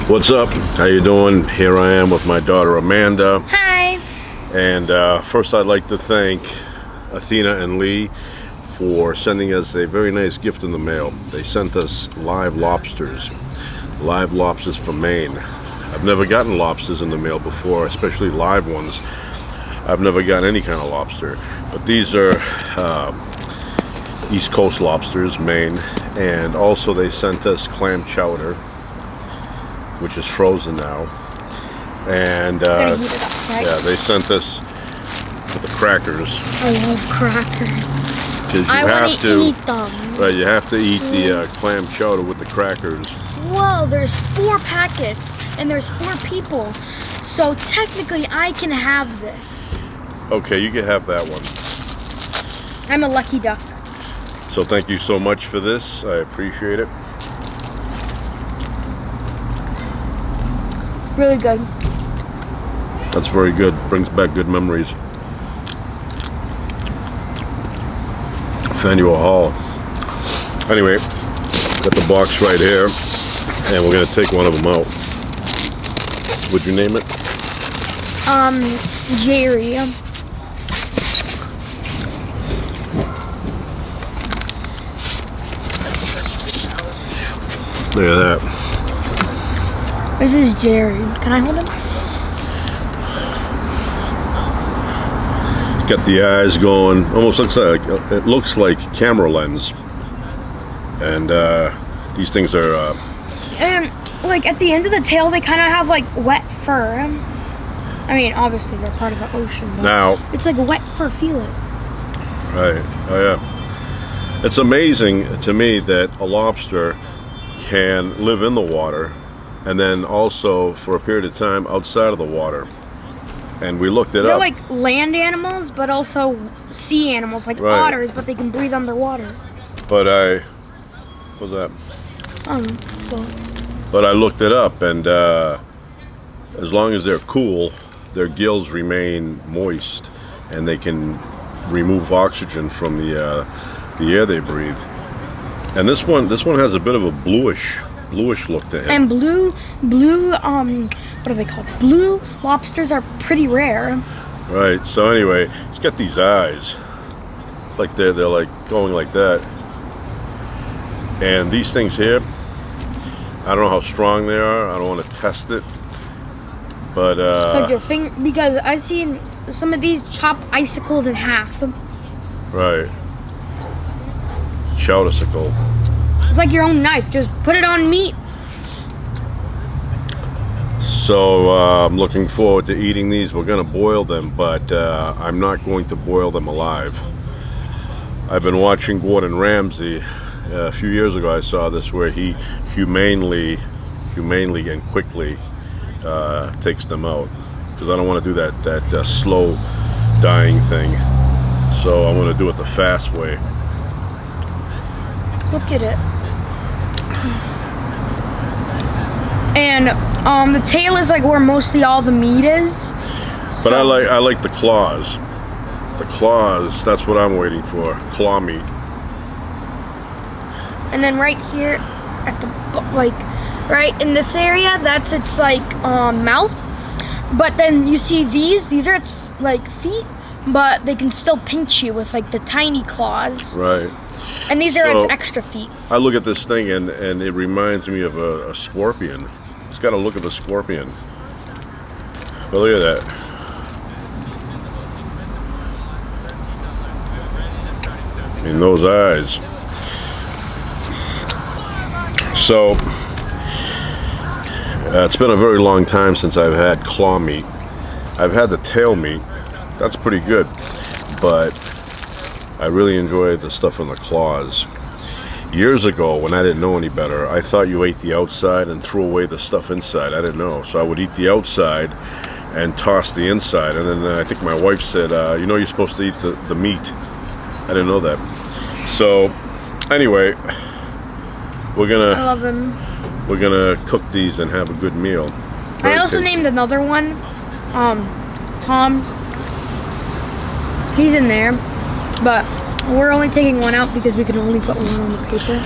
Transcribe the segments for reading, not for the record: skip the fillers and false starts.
What's up? How you doing? Here I am with my daughter Amanda. Hi. And first I'd like to thank Athena and Lee for sending us a very nice gift in the mail. They sent us live lobsters from Maine. I've never gotten lobsters in the mail before, especially live ones. I've never gotten any kind of lobster, but these are East Coast lobsters, Maine. And also they sent us clam chowder, which is frozen now. And Gonna heat it up, right? yeah, they sent us the crackers. I love crackers. Because I want to eat them. Right, you have to eat the clam chowder with the crackers. Whoa, there's 4 packets and there's 4 people. So technically I can have this. Okay, you can have that one. I'm a lucky duck. So thank you so much for this. I appreciate it. Really good. That's very good. Brings back good memories. Faneuil Hall. Anyway, got the box right here, and we're gonna take one of them out. What'd you name it? Jerry. Look at that. This is Jerry. Can I hold him? Got the eyes going. Almost looks like camera lens. And these things are. And like at the end of the tail, they kind of have like wet fur. I mean, obviously they're part of the ocean, but now it's like a wet fur. Feel it. Right. Oh yeah. It's amazing to me that a lobster can live in the water, and then also for a period of time outside of the water. And we looked it They're up. like land animals, but also sea animals, like Right. otters, but they can breathe underwater. But what's that? Well, But I looked it up, and as long as they're cool, their gills remain moist, and they can remove oxygen from the air they breathe. And this one has a bit of a bluish look to him. and blue, what are they called? Blue lobsters are pretty rare. Right. So anyway, he's got these eyes, like they're like going like that. And these things here, I don't know how strong they are. I don't want to test it, but Like your finger, because I've seen some of these chop icicles in half. right. Chowdersicle. It's like your own knife. Just put it on meat. So I'm looking forward to eating these. We're gonna boil them, but I'm not going to boil them alive. I've been watching Gordon Ramsay. A few years ago I saw this where he humanely and quickly takes them out, because I don't want to do that slow dying thing. So I'm going to do it the fast way. Look at it. And the tail is like where mostly all the meat is. But I like the claws. The claws, that's what I'm waiting for. Claw meat. And then right here at the like right in this area, that's its like mouth. But then you see these are its like feet, but they can still pinch you with like the tiny claws. Right. And these are So, its extra feet. I look at this thing and it reminds me of a scorpion. It's got a look of a scorpion. But look at that. I mean, those eyes. So, it's been a very long time since I've had claw meat. I've had the tail meat. That's pretty good. But I really enjoy the stuff in the claws. Years ago, when I didn't know any better, I thought you ate the outside and threw away the stuff inside. I didn't know. So I would eat the outside and toss the inside. And then I think my wife said, you know, you're supposed to eat the meat. I didn't know that. So anyway, I love them. we're gonna cook these and have a good meal. I also named another one, Tom. He's in there, but we're only taking one out because we can only put one on the paper.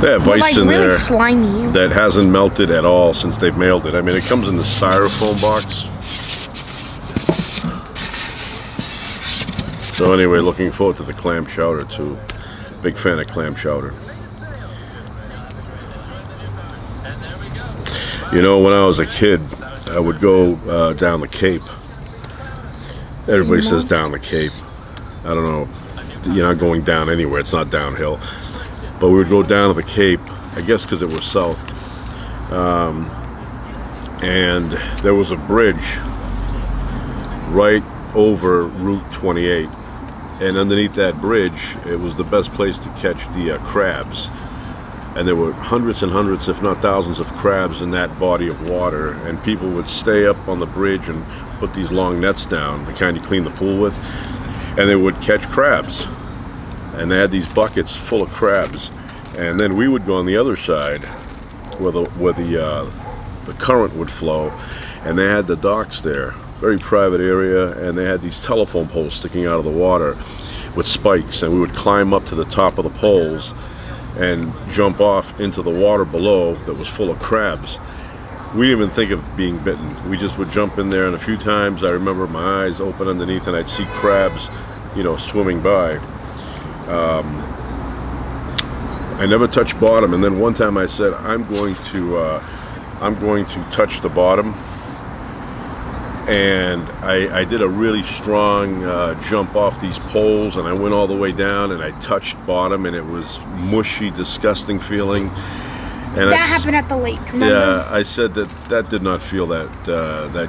They have But, ice like, in really there slimy. that hasn't melted at all since they've mailed it. I mean, it comes in the styrofoam box. So anyway, looking forward to the clam chowder too. Big fan of clam chowder. You know, when I was a kid, I would go down the Cape. Everybody says down the Cape. I don't know. You're not going down anywhere. It's not downhill. But we would go down to the Cape, I guess because it was south. And there was a bridge right over Route 28. And underneath that bridge, it was the best place to catch the crabs. And there were hundreds and hundreds, if not thousands, of crabs in that body of water. And people would stay up on the bridge and put these long nets down, the kind you clean the pool with, and they would catch crabs. And they had these buckets full of crabs. And then we would go on the other side, where the current would flow, and they had the docks there, very private area, and they had these telephone poles sticking out of the water with spikes, and we would climb up to the top of the poles and jump off into the water below that was full of crabs. We didn't even think of being bitten. We just would jump in there, and a few times I remember my eyes open underneath and I'd see crabs, you know, swimming by. I never touched bottom, and then one time I said, I'm going to touch the bottom, and I did a really strong jump off these poles, and I went all the way down, and I touched bottom, and it was mushy, disgusting feeling. And that happened at the lake, remember? Yeah, I said that did not feel that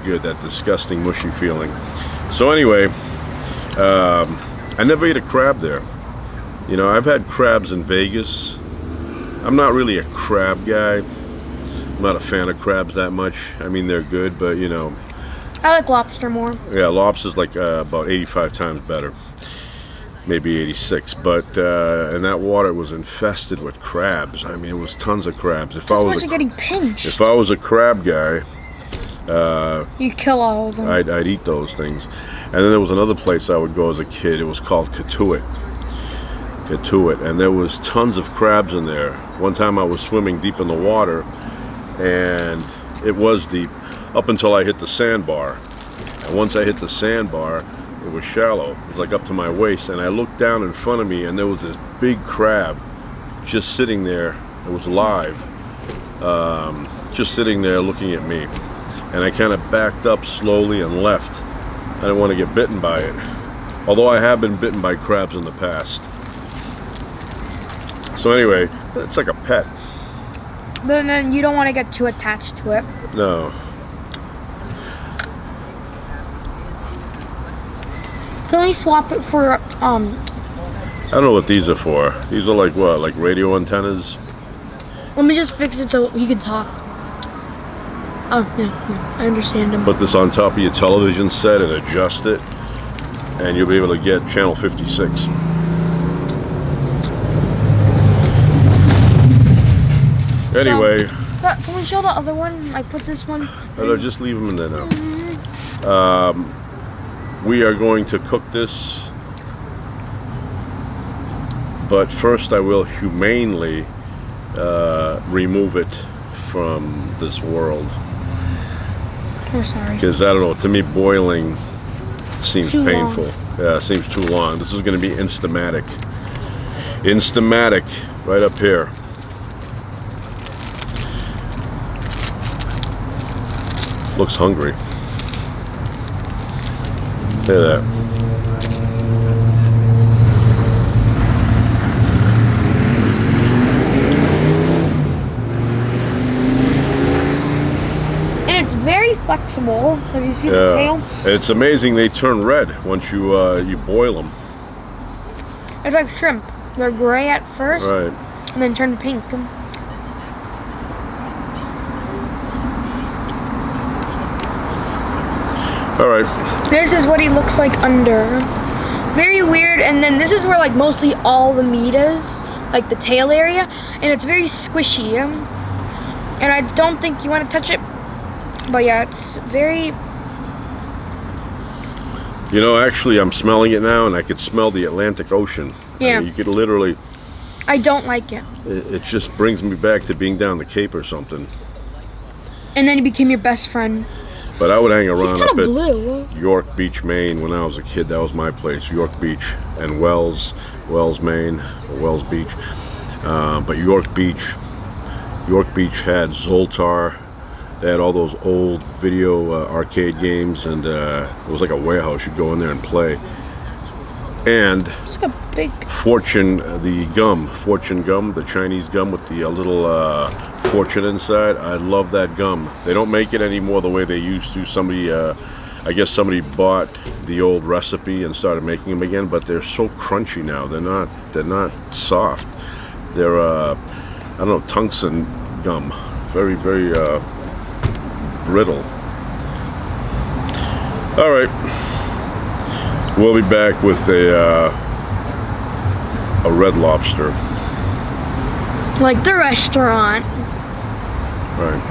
good, that disgusting, mushy feeling. So anyway, I never ate a crab there. You know, I've had crabs in Vegas. I'm not really a crab guy. I'm not a fan of crabs that much. I mean, they're good, but you know. I like lobster more. Yeah, lobster's like about 85 times better. Maybe 86. But, and that water was infested with crabs. I mean, it was tons of crabs. If I was getting pinched. If I was a crab guy, you kill all of them. I'd eat those things. And then there was another place I would go as a kid. It was called Katuitt, and there was tons of crabs in there. One time I was swimming deep in the water, and it was deep up until I hit the sandbar. And once I hit the sandbar, it was shallow. It was like up to my waist, and I looked down in front of me, and there was this big crab just sitting there. It was live, just sitting there looking at me. And I kind of backed up slowly and left. I didn't want to get bitten by it, although I have been bitten by crabs in the past. So anyway, it's like a pet. But then you don't want to get too attached to it. No. Can we swap it for I don't know what these are for. These are like what? Like radio antennas? Let me just fix it so he can talk. Oh, yeah, I understand him. Put this on top of your television set and adjust it, and you'll be able to get channel 56. Anyway. But can we show the other one? I put this one. No, just leave them in there now. We are going to cook this, but first I will humanely remove it from this world. Oh, sorry. Because I don't know, to me boiling seems too painful. Long. Yeah, it seems too long. This is going to be Instamatic. Instamatic, right up here. Looks hungry. Look at that. And it's very flexible. Have you seen the tail? It's amazing they turn red once you boil them. It's like shrimp. They're gray at first, Right. and then turn pink. All right. This is what he looks like under. Very weird. And then this is where like mostly all the meat is, like the tail area, and it's very squishy. And I don't think you want to touch it, but yeah, it's very. You know, actually, I'm smelling it now, and I could smell the Atlantic Ocean. Yeah. I mean, you could literally I don't like it. It just brings me back to being down the Cape or something. And then he became your best friend. But I would hang He's around kind up of at blue. York Beach, Maine when I was a kid. That was my place, York Beach and Wells, Maine, or Wells Beach. But York Beach had Zoltar. They had all those old video arcade games, and it was like a warehouse. You'd go in there and play. And It's like a big. Fortune gum, the Chinese gum with the little fortune inside. I love that gum. They don't make it anymore the way they used to. I guess somebody bought the old recipe and started making them again, but they're so crunchy now. They're not soft. They're I don't know, tungsten gum. Very, very brittle. All right, we'll be back with a Red Lobster. Like the restaurant. Right.